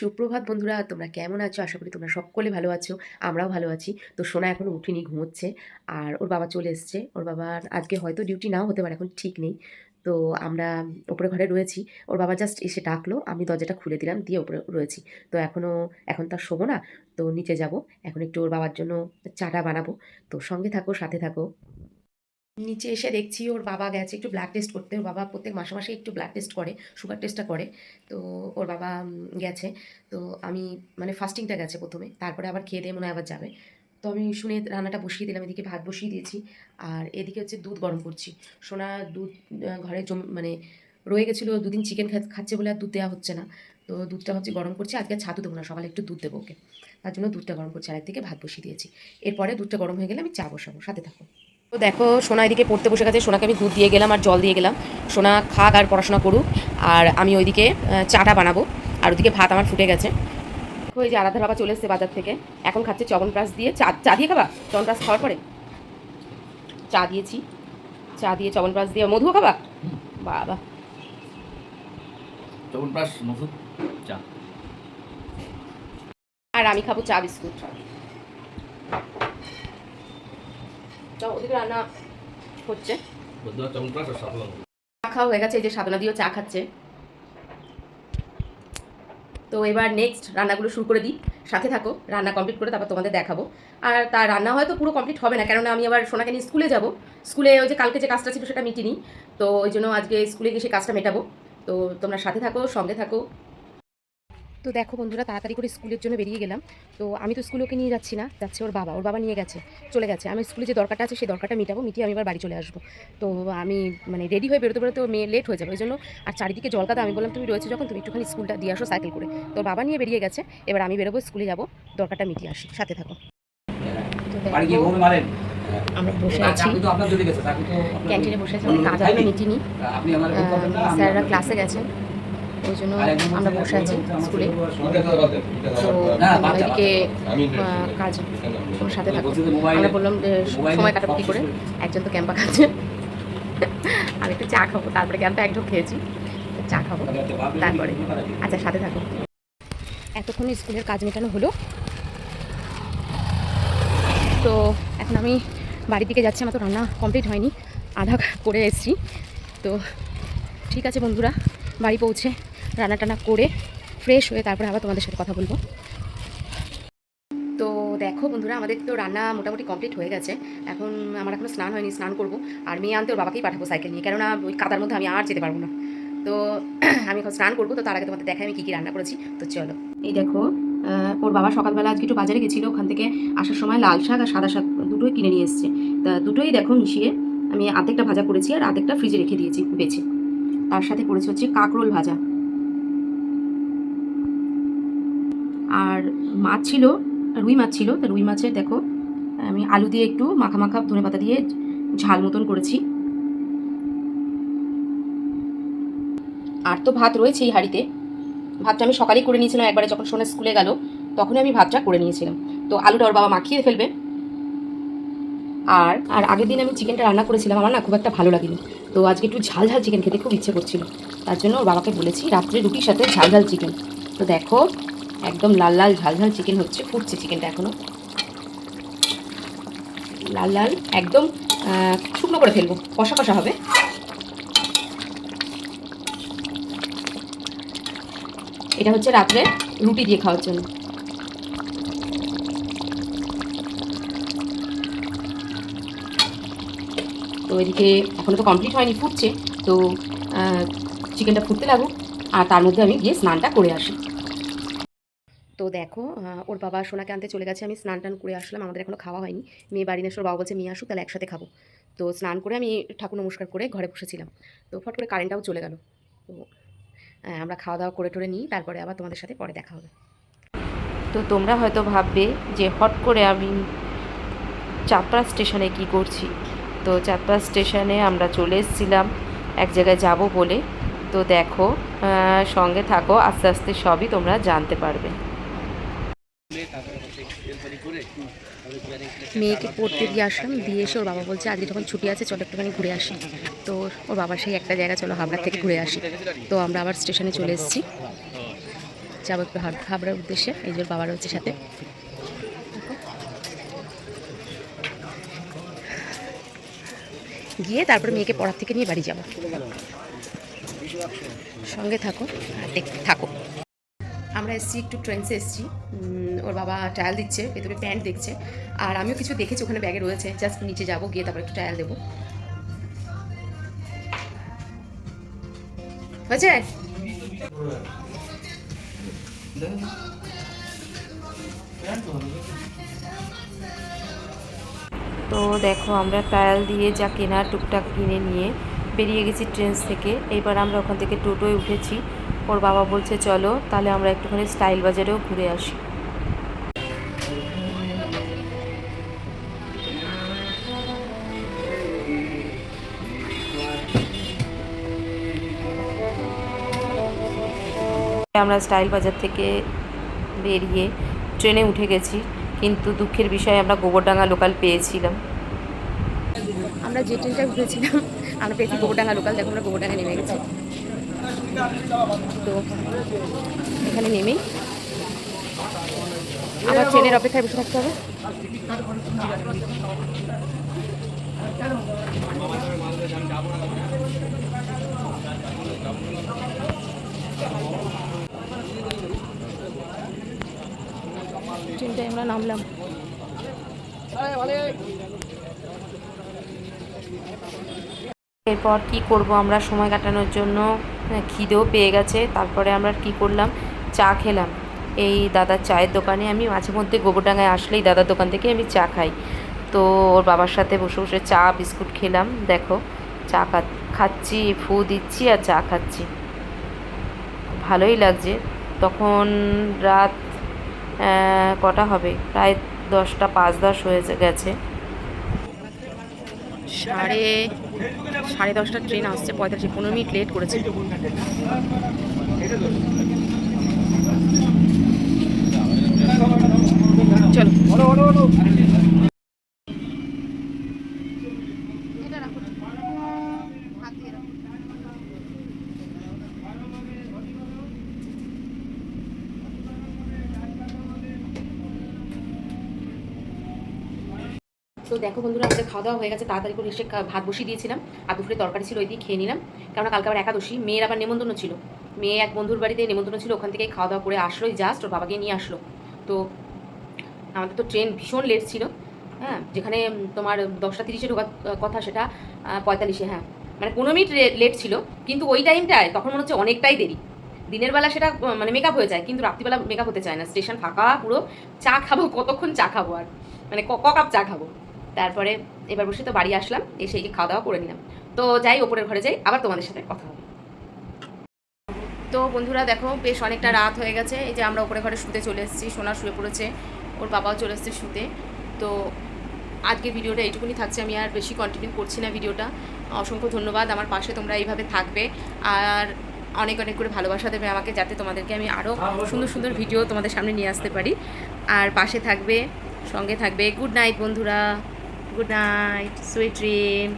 সুপ্রভাত বন্ধুরা, তোমরা কেমন আছো? আশা করি তোমরা সকলে ভালো আছো। আমরাও ভালো আছি। তো সোনা এখনো উঠেনি, ঘুমোচ্ছে। আর ওর বাবা চলে এসছে। ওর বাবার আজকে হয়তো ডিউটি নাও হতে পারে, এখন ঠিক নেই। তো আমরা ওপরে ঘরে রয়েছি। ওর বাবা জাস্ট এসে ডাকলো, আমি দরজাটা খুলে দিলাম, দিয়ে ওপরে রয়েছি। তো এখন তো আর শোবো না। তো নিচে যাব। এখন একটু ওর বাবার জন্য চাটা বানাবো। তো সঙ্গে থাকো, সাথে থাকো। নিচে এসে দেখছি ওর বাবা গেছে একটু ব্লাড টেস্ট করতে। ওর বাবা প্রত্যেক মাসে মাসে একটু ব্লাড টেস্ট করে, সুগার টেস্টটা করে। তো ওর বাবা গেছে। তো আমি মানে ফাস্টিংটা গেছে প্রথমে, তারপরে আবার খেয়ে দিয়ে মনে হয় আবার যাবে। তো আমি শুনে রান্নাটা বসিয়ে দিলাম, এদিকে ভাত বসিয়ে দিয়েছি। আর এদিকে হচ্ছে দুধ গরম করছি। সোনা দুধ ঘরে মানে রয়ে গেছিলো, দুদিন চিকেন খাচ্ছে বলে আর দুধ দেওয়া হচ্ছে না। তো দুধটা হচ্ছে গরম করছি, আজকে ছাতু দেবো না, সকালে একটু দুধ দেবো ওকে। তার জন্য দুধটা গরম করছি, আর একদিকে ভাত বসিয়ে দিয়েছি। এরপরে দুধটা গরম হয়ে গেলে আমি চা বসাবো, সাথে থাকো। তো দেখো সোনা এদিকে পড়তে বসে গেছে। সোনাকে আমি দুধ দিয়ে গেলাম আর জল দিয়ে গেলাম। সোনা খাক আর পড়াশোনা করুক। আর আমি ওইদিকে চাটা বানাবো। আর ওদিকে ভাত আমার ফুটে গেছে। ওই যে আরাধার বাবা চলে এসছে বাজার থেকে, এখন খাচ্ছে চবনপ্রাশ দিয়ে। চা চা দিয়ে খাবা? চবনপ্রাশ খাওয়ার পরে চা দিয়েছি। চা দিয়ে চবনপ্রাশ দিয়ে মধুও খাবা? বাবা, চবনপ্রাশ মধু চা। আর আমি খাবো চা বিস্কুট। ওদিকে রান্না হচ্ছে, চবনপ্রাশ আর সাবধান। চা খাওয়া হয়ে গেছে। এই যে সাধনা দিয়েও চা খাচ্ছে। তো এবার নেক্সট রান্নাগুলো শুরু করে দিই, সাথে থাকো। রান্না কমপ্লিট করে তারপর তোমাদের দেখাবো। আর তার রান্না হয়তো পুরো কমপ্লিট হবে না, কেননা আমি আবার সোনাকে নিয়ে স্কুলে যাব। স্কুলে ওই যে কালকে যে কাজটা ছিল সেটা মিটিনি। তো ওই জন্য আজকে স্কুলে গিয়ে সেই কাজটা মেটাবো। তো তোমরা সাথে থাকো, সঙ্গে থাকো। তো দেখো বন্ধুরা, তাড়াতাড়ি করে স্কুলের জন্য বেরিয়ে গেলাম। তো আমি তো স্কুলে ওকে নিয়ে যাচ্ছি না, যাচ্ছে ওর বাবা নিয়ে গেছে, চলে গেছে। আমি স্কুলে যে দরকারটা আছে সেই দরকারটা মিটিয়ে আমি এবার বাড়ি চলে আসবো। তো আমি মানে রেডি হয়ে বেরোতে বেরোতে মেয়ে লেট হয়ে যাবে, ওই জন্য। আর চারিদিকে জল কাদা, আমি বললাম তুমি রয়েছে যখন, তুমি একটুখানি স্কুলটা দিয়ে আসো সাইকেল করে। তো বাবা নিয়ে বেরিয়ে গেছে, এবার আমি বেরোবো, স্কুলে যাবো, দরকারটা মিটিয়ে আসি, সাথে থাকো। আমরা বসে আছি ক্যান্টিনে, বসে আছি, কাজ এখনো মিটিনি। স্যাররা ক্লাসে গেছেন, ওই জন্য আমরা বসে আছি স্কুলে। তো এদিকে কাজ ওর সাথে থাকো। আমরা বললাম যে সময় কাটাবো কী করে, একজন তো ক্যাম্পা খাচ্ছে, আমি একটু চা খাবো, তারপরে ক্যাম্পা এক ঢোক খেয়েছি, চা খাবো তারপরে। আচ্ছা, সাথে থাকো। এতক্ষণ স্কুলের কাজ মেটানো হলো। তো এখন আমি বাড়ির দিকে যাচ্ছি, আমার তো রান্না কমপ্লিট হয়নি, আধা করে এসেছি। তো ঠিক আছে বন্ধুরা, বাড়ি পৌঁছে রান্না টান্না করে ফ্রেশ হয়ে তারপরে আবার তোমাদের সাথে কথা বলবো। তো দেখো বন্ধুরা, আমাদের তো রান্না মোটামুটি কমপ্লিট হয়ে গেছে। এখন আমার এখনও স্নান হয়নি, স্নান করবো। আর মেয়ে আনতে ওর বাবাকেই পাঠাবো সাইকেল নিয়ে, কেননা ওই কাদার মধ্যে আমি আর যেতে পারবো না। তো আমি এখন স্নান করবো। তো তার আগে তোমাদের দেখাই আমি কী কী রান্না করেছি। তো চলো, এই দেখো ওর বাবা সকালবেলা আজকে একটু বাজারে গেছিলো, ওখান থেকে আসার সময় লাল শাক আর সাদা শাক দুটোই কিনে নিয়ে এসছে। তা দুটোই দেখো মিশিয়ে আমি আধেকটা ভাজা করেছি আর আধেকটা ফ্রিজে রেখে দিয়েছি বেছে। তার সাথে করেছি হচ্ছে কাঁকরোল ভাজা। আর মাছ ছিল, রুই মাছ ছিল। তো রুই মাছের দেখো আমি আলু দিয়ে একটু মাখা মাখা ধনেপাতা দিয়ে ঝাল মতন করেছি। আর তো ভাত রয়েছে এই হাঁড়িতে। ভাতটা আমি সকালেই করে নিয়েছিলাম, একবারে যখন সোনা স্কুলে গেল তখনই আমি ভাতটা করে নিয়েছিলাম। তো আলুটা ওর বাবা মাখিয়ে ফেলবে। আর আর আগের দিন আমি চিকেনটা রান্না করেছিলাম, আমার না খুব একটা ভালো লাগেনি। তো আজকে একটু ঝাল ঝাল চিকেন খেতে খুব ইচ্ছে করছিল, তার জন্য ওর বাবাকে বলেছি রাত্রে রুটির সাথে ঝাল ঝাল চিকেন। তো দেখো একদম লাল লাল ঝাল ঝাল চিকেন হচ্ছে, ফুটছে চিকেনটা এখনও লাল লাল একদম। শুকনো করে ফেলবো, কষা কষা হবে। এটা হচ্ছে রাত্রে রুটি দিয়ে খাওয়ার জন্য। তো এদিকে এখনও তো কমপ্লিট হয়নি, ফুটছে। তো চিকেনটা ফুটতে লাগুক, আর তার মধ্যে আমি গিয়ে স্নানটা করে আসি। তো দেখো ওর বাবা সোনাকে আনতে চলে গেছে, আমি স্নান টান করে আসলাম। আমাদের এখনও খাওয়া হয়নি, মেয়ে বাড়ি এসে ওর বাবা বলছে মেয়ে আসুক, তাহলে একসাথে খাবো। তো স্নান করে আমি ঠাকুর নমস্কার করে ঘরে বসেছিলাম। তো ফট করে কারেন্টটাও চলে গেল। তো আমরা খাওয়া দাওয়া করে টোরে নিই, তারপরে আবার তোমাদের সাথে পরে দেখা হবে। তো তোমরা হয়তো ভাববে যে হট করে আমি চাঁদপাড়া স্টেশনে কি করছি। তো চাঁদপাড়া স্টেশনে আমরা চলে এসেছিলাম এক জায়গায় যাব বলে। তো দেখো, সঙ্গে থাকো, আস্তে আস্তে সবই তোমরা জানতে পারবে। মেয়েকে পড়তে দিয়ে আসলাম, দিয়ে এসে ওর বাবা বলছে আজকে যখন ছুটি আছে চলো একটুখানি ঘুরে আসি। তো ওর বাবার সেই একটা জায়গা, চলো হাবড়ার থেকে ঘুরে আসি। তো আমরা আবার স্টেশনে চলে এসেছি। যাবো একটু হাবড়ার উদ্দেশ্যে। এই যে ওর বাবা রয়েছে সাথে। গিয়ে তারপরে মেয়েকে পড়ার থেকে নিয়ে বাড়ি যাবো। সঙ্গে থাকো আর দেখতে থাকো। আমরা এসেছি একটু ট্রেন্সে এসেছি। ওর বাবা ট্রায়াল দিচ্ছে, ভেতরে প্যান্ট দেখছে, আর আমিও কিছু দেখেছি ওখানে ব্যাগে রয়েছে। জাস্ট নিচে যাবো, গিয়ে তারপরে একটু ট্রায়াল দেবো। হয়েছে? তো দেখো আমরা ট্রায়াল দিয়ে যা কেনার টুকটাক কিনে নিয়ে বেরিয়ে গেছি ট্রেন থেকে। এবার আমরা ওখান থেকে টোটোয় উঠেছি। ওর বাবা বলছে চলো তাহলে আমরা একটুখানি স্টাইল বাজারেও ঘুরে আসি। আমরা স্টাইল বাজার থেকে বেরিয়ে ট্রেনে উঠে গেছি, কিন্তু দুঃখের বিষয় আমরা গোবরডাঙ্গা লোকাল পেয়েছিলাম। আমরা যে ট্রেনটা উঠেছিলাম আমরা পেয়েছি গোবরডাঙ্গা লোকাল। দেখো আমরা গোবরডাঙ্গা নেমে গেছি। তো এখানে নেমেই আবার ট্রেনের অপেক্ষায় বসে থাকতে হবে। ট্রেনটায় আমরা নামলাম। এরপর কি করব, আমরা সময় কাটানোর জন্য খিদেও পেয়ে গেছে। তারপরে আমরা কি করলাম, চা খেলাম এই দাদার চায়ের দোকানে। আমি মাঝে মধ্যে গোবরডাঙ্গায় আসলেই দাদার দোকান থেকে আমি চা খাই। তো ওর বাবার সাথে বসে বসে চা বিস্কুট খেলাম। দেখো চা খাচ্ছি, ফু দিচ্ছি আর চা খাচ্ছি, ভালোই লাগছে। তখন রাত কটা হবে, প্রায় 10টা 5-10 হয়ে গেছে। 10:30 ট্রেন আসছে, 15 মিনিট লেট করেছে। চলো তো দেখো বন্ধুরা, আমাদের খাওয়া দাওয়া হয়ে গেছে। তাড়াতাড়ি করে এসে ভাত বসিয়ে দিয়েছিলাম, আর দুপুরে তরকারি ছিল ওই দিয়ে খেয়ে নিলাম। কেননা কালকে আবার একাদশী, মেয়ের আবার নেমন্তন্ন ছিল। মেয়ে এক বন্ধুর বাড়িতে নেমন্তন্ন ছিল, ওখান থেকেই খাওয়া দাওয়া করে আসলোই জাস্ট, ওর বাবাকে নিয়ে আসলো। তো আমাদের তো ট্রেন ভীষণ লেট ছিল। হ্যাঁ, যেখানে তোমার 10:30 ঢোকার কথা সেটা 45, হ্যাঁ মানে 15 মিনিট লেট ছিল। কিন্তু ওই টাইমটায় তখন মনে হচ্ছে অনেকটাই দেরি। দিনের বেলা সেটা মানে মেকআপ হয়ে যায়, কিন্তু রাত্রিবেলা মেকআপ হতে চায় না। স্টেশন ফাঁকা পুরো। চা খাবো, কতক্ষণ চা খাবো আর, মানে কাপ চা খাবো। তারপরে এবার বসে তো বাড়ি আসলাম, এসে খাওয়া দাওয়া করে নিলাম। তো যাই ওপরের ঘরে যাই, আবার তোমাদের সাথে কথা হবে। তো বন্ধুরা দেখো, বেশ অনেকটা রাত হয়ে গেছে। এই যে আমরা ওপরে ঘরে শুতে চলে এসেছি, সোনা শুয়ে পড়েছে, ওর বাবাও চলে এসেছে শুতে। তো আজকে ভিডিওটা এইটুকুনি থাকছে, আমি আর বেশি কন্টিনিউ করছি না ভিডিওটা। অসংখ্য ধন্যবাদ, আমার পাশে তোমরা এইভাবে থাকবে আর অনেক অনেক করে ভালোবাসা দেবে আমাকে, যাতে তোমাদেরকে আমি আরও সুন্দর সুন্দর ভিডিও তোমাদের সামনে নিয়ে আসতে পারি। আর পাশে থাকবে, সঙ্গে থাকবে। গুড নাইট বন্ধুরা, গুড নাইট, সুইট ড্রিম।